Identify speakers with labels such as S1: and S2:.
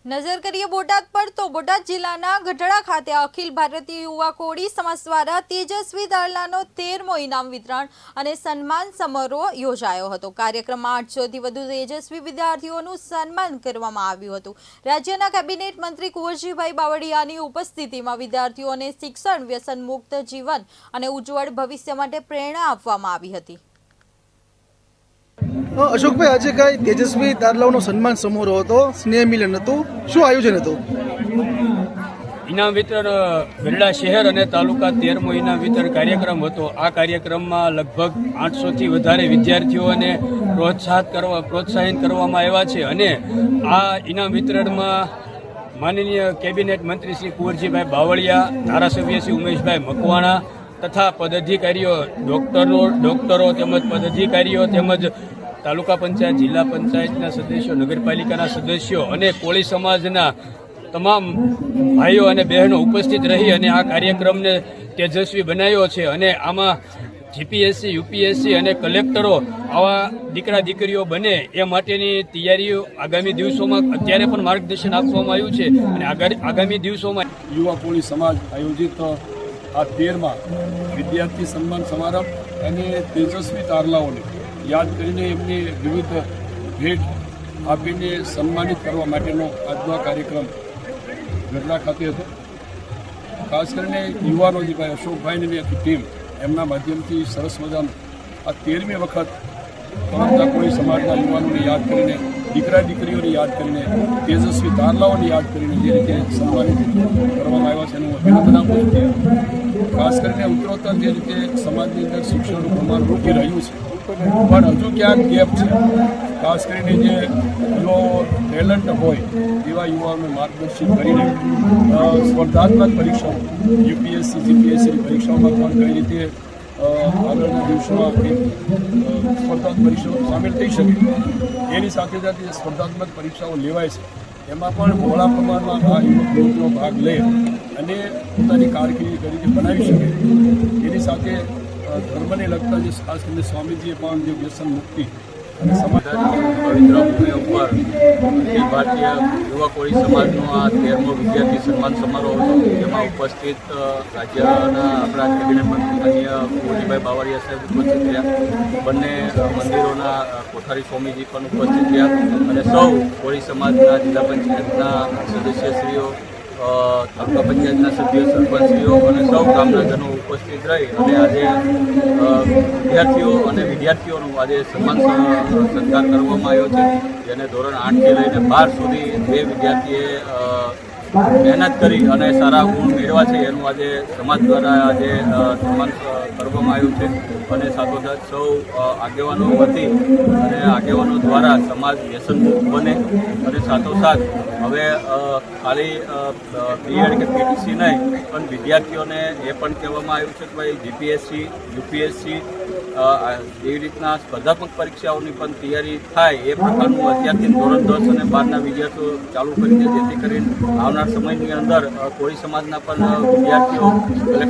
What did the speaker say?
S1: નજર કરીએ બોટાદ પર તો બોટાદ જિલ્લાના ગઢડા ખાતે અખિલ ભારતીય યુવા કોળી સમાજ દ્વારા તેજસ્વી દાળલાનો 13મો ઇનામ વિતરણ અને સન્માન સમારોહ યોજાયો હતો। કાર્યક્રમમાં 800થી વધુ તેજસ્વી વિદ્યાર્થીઓનું સન્માન કરવામાં આવ્યું હતું। રાજ્યના કેબિનેટ મંત્રી કુંવરજીભાઈ બાવળિયાની ઉપસ્થિતિમાં વિદ્યાર્થીઓને શિક્ષણ, વ્યસન મુક્ત જીવન અને ઉજ્જવળ ભવિષ્ય માટે પ્રેરણા આપવામાં આવી હતી।
S2: અશોકભાઈ, આજે કઈ તેજસ્વી દાદલાઓનો સન્માન સમારોહ હતો, સ્નેહ મિલન હતું, શું આયોજન હતું?
S3: ઇનામ વિતરણ ગઢડા શહેર અને તાલુકા 13મો ઇનામ વિતરણ કાર્યક્રમ હતો। આ કાર્યક્રમમાં લગભગ 800થી વધારે વિદ્યાર્થીઓને પ્રોત્સાહિત કરવામાં આવ્યા છે અને આ ઇનામ વિતરણમાં માનનીય કેબિનેટ મંત્રી શ્રી કુંવરજીભાઈ બાવળિયા, ધારાસભ્ય શ્રી ઉમેશભાઈ મકવાણા તથા પદાધિકારીઓ, ડોક્ટરો તેમજ પદાધિકારીઓ તેમજ તાલુકા પંચાયત, જિલ્લા પંચાયતના સદસ્યો, નગરપાલિકાના સદસ્યો અને કોળી સમાજના તમામ ભાઈઓ અને બહેનો ઉપસ્થિત રહી અને આ કાર્યક્રમને તેજસ્વી બનાવ્યો છે અને આમાં જીપીએસસી, યુપીએસસી અને કલેક્ટરો આવા દીકરા દીકરીઓ બને એ માટેની તૈયારીઓ આગામી દિવસોમાં અત્યારે પણ માર્ગદર્શન આપવામાં આવ્યું છે અને આગામી દિવસોમાં
S4: યુવા કોળી સમાજ આયોજિત આ 13મા વિદ્યાર્થી સન્માન સમારંભ અને તેજસ્વી તારલાઓને યાદ કરીને એમને વિવિધ ભેટ આપીને સન્માનિત કરવા માટેનો આજનો કાર્યક્રમ ગઢડા ખાતે હતો। ખાસ કરીને યુવાનો જે ભાઈ અશોકભાઈની આખી ટીમ એમના માધ્યમથી સરસ મજાનું આ 13મી વખત પરમતા કોળી સમાજના યુવાનોને યાદ કરીને, દીકરા દીકરીઓને યાદ કરીને, તેજસ્વી તારલાઓને યાદ કરીને જે રીતે સન્માનિત કરવામાં આવ્યા છે એનું અભિનંદન આપું છું। ખાસ કરીને ઉત્તરોત્તર જે રીતે સમાજની અંદર શિક્ષણનું પ્રમાણ વધી રહ્યું છે પણ હજુ ક્યાંક ગેપ છે। ખાસ કરીને જે એનો ટેલેન્ટ હોય એવા યુવાઓને માર્ગદર્શિત કરીને સ્પર્ધાત્મક પરીક્ષાઓ, યુપીએસસી, જીપીએસસીની પરીક્ષાઓમાં પણ કઈ રીતે આગળના દિવસોમાં સ્પર્ધાત્મક પરીક્ષાઓ સામેલ થઈ શકે, એની સાથે સાથે જે સ્પર્ધાત્મક પરીક્ષાઓ લેવાય છે એમાં પણ બહોળા પ્રમાણમાં આ યુવકનો ભાગ લે અને પોતાની કારકિર્દી તરીકે બનાવી શકે। એની સાથે ધર્મને લગતા જે ખાસ કરીને સ્વામીજીએ પણ જે વ્યસન મુક્તિ અને સમાજની
S3: પવિત્ર ભૂમિ ઉપર અખિલ ભારતીય યુવા કોળી સમાજનો આ 13મો વિદ્યાર્થી સન્માન સમારોહ હતો, જેમાં ઉપસ્થિત રાજ્યના આપણા કેબિનેટ મંત્રી માનનીય કુંવરજીભાઈ બાવળિયા સાહેબ ઉપસ્થિત રહ્યા, બંને મંદિરોના કોઠારી સ્વામીજી પણ ઉપસ્થિત રહ્યા અને સૌ કોળી સમાજના જિલ્લા પંચાયતના સદસ્યશ્રીઓ, તાલુકા પંચાયતના સભ્યો, સરપંચશ્રીઓ અને સૌ ગામનાજનો ઉપસ્થિત રહી અને આજે વિદ્યાર્થીઓનું આજે સન્માન સત્કાર કરવામાં આવ્યો છે, જેને ધોરણ 8થી લઈને 12 સુધી જે વિદ્યાર્થીએ મહેનત કરી અને સારા ગુણ મેળવ્યા છે એનું આજે સમાજ દ્વારા આજે સન્માન કરવામાં આવ્યું છે અને સાથોસાથ સૌ આગેવાનો વતી અને આગેવાનો દ્વારા સમાજ વ્યસનમુક્ત બને અને સાથોસાથ હવે ખાલી બીએડ કે પીટીસી નહીં પણ વિદ્યાર્થીઓને એ પણ કહેવામાં આવ્યું છે કે ભાઈ જીપીએસસી, યુપીએસસી એવી રીતના સ્પર્ધાત્મક પરીક્ષાઓની પણ તૈયારી થાય એ પ્રકારનું અત્યારથી ધોરણ 10 અને 12ના વિદ્યાર્થીઓ ચાલુ કરી છે, જેથી કરીને આવનાર સમયની અંદર કોળી સમાજના પણ વિદ્યાર્થીઓ કલેક્ટર